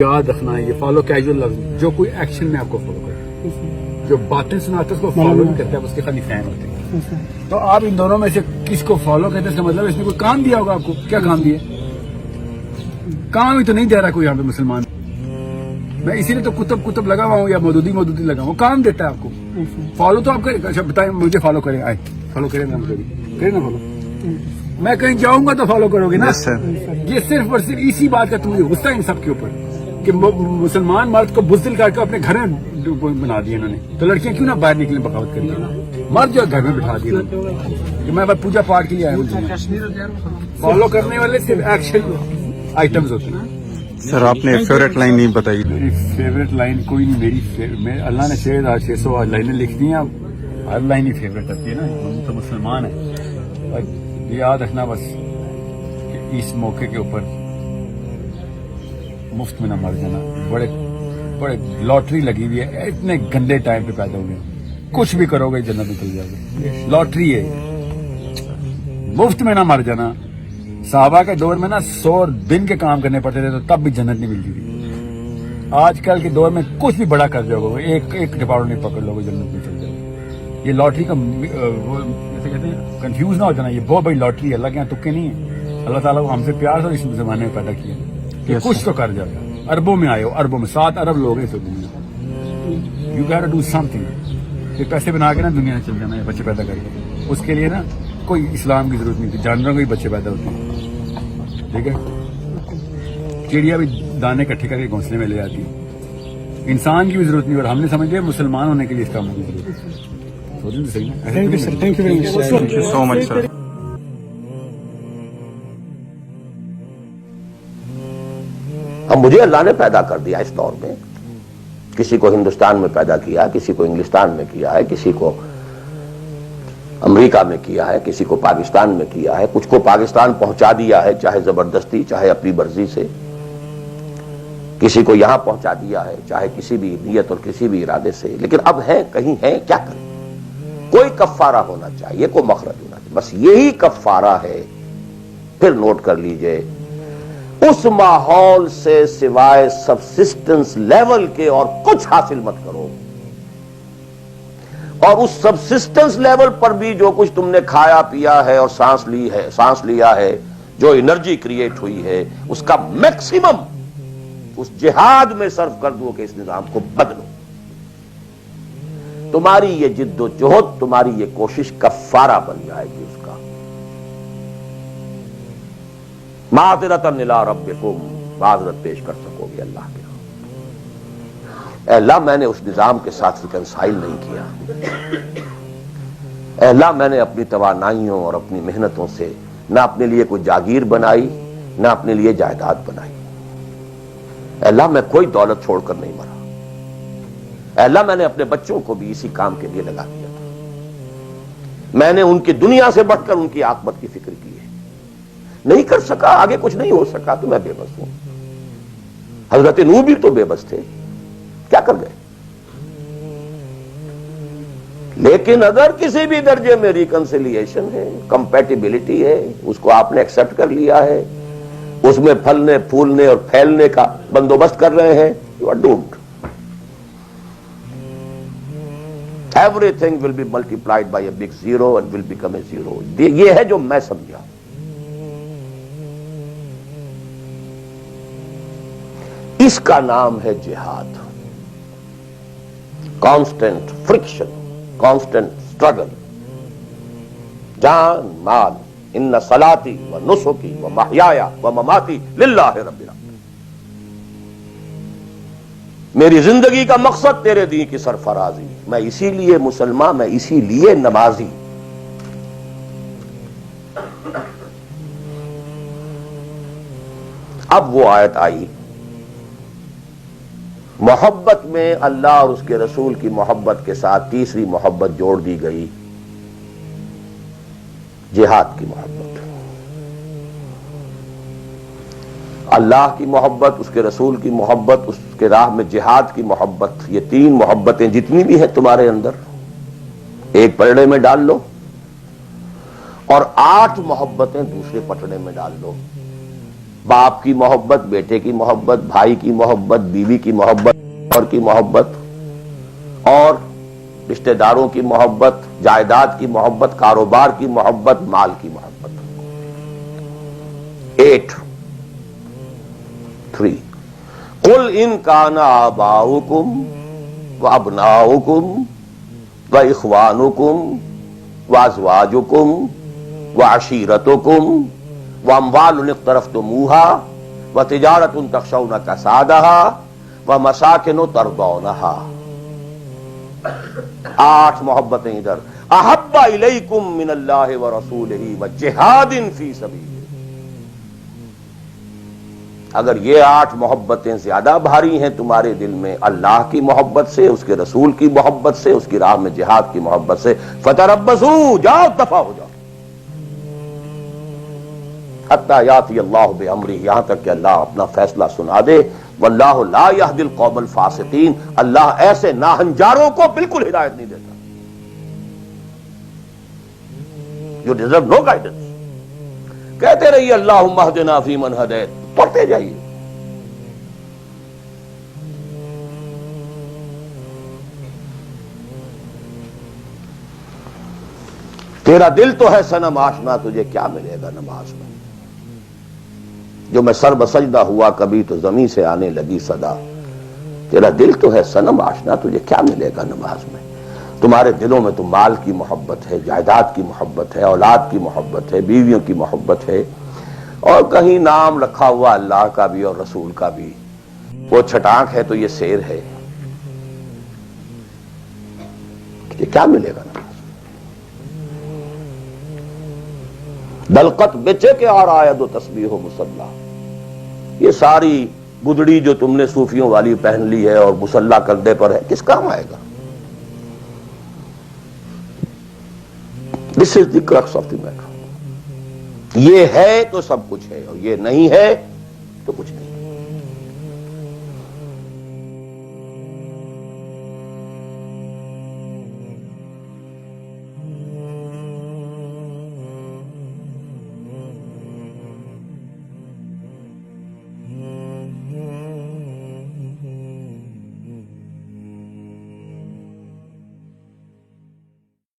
یاد رکھنا ہے یہ فالو کیجول لفظ، جو کوئی ایکشن میں آپ کو فالو کرے، جو باتیں سناتے اس کو فالو نہیں کرتا ہے، اس کے خالی فین ہوتے ہیں. تو آپ ان دونوں میں سے کس کو فالو کرتے ہیں؟ اس کا مطلب اس نے کوئی کام دیا ہوگا آپ کو. کیا کام دیا؟ کام ہی تو نہیں دے رہا کوئی یہاں پہ مسلمان. میں اسی لیے تو کتب لگا ہوا ہوں یا مودودی لگا ہوں. کام دیتا ہے آپ کو. فالو تو آپ کریں. اچھا بتائیں مجھے فالو کریں، آئے فالو کریں نا، کریں نا فالو. میں کہیں جاؤں گا تو فالو کرو گے نا. یہ صرف اور صرف اسی بات کا تمہیں غصہ ان سب کے اوپر کہ مسلمان مرد کو بزدل کر کے اپنے گھر میں بنا دیا انہوں نے. تو لڑکیاں کیوں نہ باہر نکلیں بغاوت کریں؟ مرد جو گھر میں بٹھا دیا کہ میں بس پوجا پاٹ کے لیے آیا ہوں. فالو کرنے والے صرف ایکشن آئٹمز ہوتے ہیں. سر آپ نے فیوریٹ لائن نہیں بتائی. میری فیوریٹ لائن کوئی نہیں. میری اللہ نے 600 لائنیں لکھ دی ہیں. ہر لائن ہی فیوریٹ ہوتی ہے نا. ہم تو مسلمان ہیں. یاد رکھنا بس کہ اس موقع کے اوپر مفت میں نہ مر جانا. بڑے لاٹری لگی ہوئی ہے. اتنے گندے ٹائم پہ پیدا ہوئے. کچھ بھی کرو گے جنت نکل جاؤ گے. لاٹری ہے. مفت میں نہ مر جانا. صحابہ کے دور میں نا 100 دن کے کام کرنے پڑتے تھے تو تب بھی جنت نہیں ملتی تھی. آج کل کے دور میں کچھ بھی بڑا کر جاؤ گے، ایک ڈپارٹمنٹ پکڑ لو گے جنت میں چل جاؤ گے. یہ لاٹری کا جیسے کہتے ہیں کنفیوز نہ ہو جانا. یہ بہت بڑی لاٹری ہے. اللہ کے یہاں تکے نہیں ہے. اللہ تعالیٰ کو ہم سے پیار سے اس زمانے میں پیدا کیا کہ کچھ تو کر جاؤ. اربوں میں آئے ہو. اربوں میں 7 ارب لوگ ہیں اس دنیا. You get to do something. یہ پیسے بنا کے نا دنیا میں چل جانا ہے بچے پیدا کر کے. اس کے لیے نا کوئی اسلام کی ضرورت نہیں تھی. جانوروں کے بچے پیدا ہوتے ہیں. ٹھیک ہے. چڑیا بھی دانے اکٹھے کر کے گھونسلے میں لے آتی ہے. انسان کی بھی ضرورت نہیں. اور ہم نے سمجھ لیا مسلمان ہونے کے لیے اس کام کی ضرورت ہے. تھینک یو سو مچ سر. اب مجھے اللہ نے پیدا کر دیا اس دور میں. کسی کو ہندوستان میں پیدا کیا، کسی کو انگلستان میں کیا ہے، کسی کو امریکہ میں کیا ہے، کسی کو پاکستان میں کیا ہے. کچھ کو پاکستان پہنچا دیا ہے، چاہے زبردستی چاہے اپنی مرضی سے. کسی کو یہاں پہنچا دیا ہے، چاہے کسی بھی نیت اور کسی بھی ارادے سے. لیکن اب ہیں کہیں ہیں، کیا کریں؟ کوئی کفارہ ہونا چاہیے، کوئی مخرج ہونا چاہیے. بس یہی کفارہ ہے. پھر نوٹ کر لیجئے، اس ماحول سے سوائے سبسسٹنس لیول کے اور کچھ حاصل مت کرو. اور اس سبسسٹنس لیول پر بھی جو کچھ تم نے کھایا پیا ہے اور سانس لیا ہے، جو انرجی کریٹ ہوئی ہے، اس کا میکسیمم اس جہاد میں صرف کر دو کہ اس نظام کو بدلو. تمہاری یہ جد و جہد، تمہاری یہ کوشش کفارہ بن جائے گی اس کا. معذرتاً الی ربکم، معذرت پیش کر سکو گے اللہ کے. اے اللہ میں نے اس نظام کے ساتھ ریکنسائل نہیں کیا. اے اللہ میں نے اپنی توانائیوں اور اپنی محنتوں سے نہ اپنے لیے کوئی جاگیر بنائی، نہ اپنے لیے جائیداد بنائی. اے اللہ میں کوئی دولت چھوڑ کر نہیں مرا. اے اللہ میں نے اپنے بچوں کو بھی اسی کام کے لیے لگا دیا تھا. میں نے ان کی دنیا سے بڑھ کر ان کی عاقبت کی فکر کی ہے. نہیں کر سکا، آگے کچھ نہیں ہو سکا تو میں بے بس ہوں. حضرت نوح بھی تو بے بس تھے، کیا کر گئے؟ لیکن اگر کسی بھی درجے میں ریکنسیلیشن ہے، کمپیٹیبلٹی ہے، اس کو آپ نے ایکسپٹ کر لیا ہے، اس میں پھلنے پھولنے اور پھیلنے کا بندوبست کر رہے ہیں، you are doomed. Everything will be multiplied by a big zero and will become a zero. یہ ہے جو میں سمجھا. اس کا نام ہے جہاد. Constant friction, constant struggle. جان مال، ان صلاتی و نسکی و محیایا و مماتی للہ رب العالمین. میری زندگی کا مقصد تیرے دین کی سرفرازی. میں اسی لیے مسلمان، میں اسی لیے نمازی. اب وہ آیت آئی، محبت میں اللہ اور اس کے رسول کی محبت کے ساتھ تیسری محبت جوڑ دی گئی، جہاد کی محبت. اللہ کی محبت، اس کے رسول کی محبت، اس کے راہ میں جہاد کی محبت. یہ 3 محبتیں جتنی بھی ہیں تمہارے اندر، ایک پلڑے میں ڈال لو اور 8 محبتیں دوسرے پٹڑے میں ڈال لو. باپ کی محبت، بیٹے کی محبت، بھائی کی محبت، بیوی کی محبت اور کی محبت، اور رشتہ داروں کی محبت، جائیداد کی محبت، کاروبار کی محبت، مال کی محبت۔ 8 3 قل ان کان آباؤکم وابناؤکم واخوانکم وازواجکم وعشیرتکم واموال اقترفتموها وتجارۃ تخشون کسادها ومساکن ترضونها۔ 8 محبتیں ادھر، احب الیکم من اللہ ورسولہ وجہاد فی سبیلہ۔ اگر یہ 8 محبتیں زیادہ بھاری ہیں تمہارے دل میں اللہ کی محبت سے، اس کے رسول کی محبت سے، اس کی راہ میں جہاد کی محبت سے، فتربصوا، جاؤ دفع ہو جاؤ، حتی یاتی اللہ بامرہ، یہاں تک کہ اللہ اپنا فیصلہ سنا دے۔ واللہ لا یہدی القوم الفاسقین، اللہ ایسے ناہنجاروں کو بالکل ہدایت نہیں دیتا۔ You deserve no guidance۔ کہتے رہیے اللہم اہدنا فیمن ہدیت، پڑھتے جائیے۔ تیرا دل تو ہے صنم آشنا، تجھے کیا ملے گا نماز میں؟ جو میں سر بسجدہ ہوا کبھی تو زمین سے آنے لگی صدا۔ تیرا دل تو ہے صنم آشنا، تجھے کیا ملے گا نماز میں؟ تمہارے دلوں میں تو مال کی محبت ہے، جائیداد کی محبت ہے، اولاد کی محبت ہے، بیویوں کی محبت ہے، اور کہیں نام رکھا ہوا اللہ کا بھی اور رسول کا بھی۔ وہ چھٹانک ہے تو یہ سیر ہے، یہ کیا ملے گا نماز؟ دلقت بیچے کے آ رہا ہے دو تسبیح و مصلا، یہ ساری گدڑی جو تم نے صوفیوں والی پہن لی ہے اور مصلا کندھے پر ہے، کس کام آئے گا؟ دس از دی کرکس آف دی میٹر۔ یہ ہے تو سب کچھ ہے، اور یہ نہیں ہے تو کچھ نہیں۔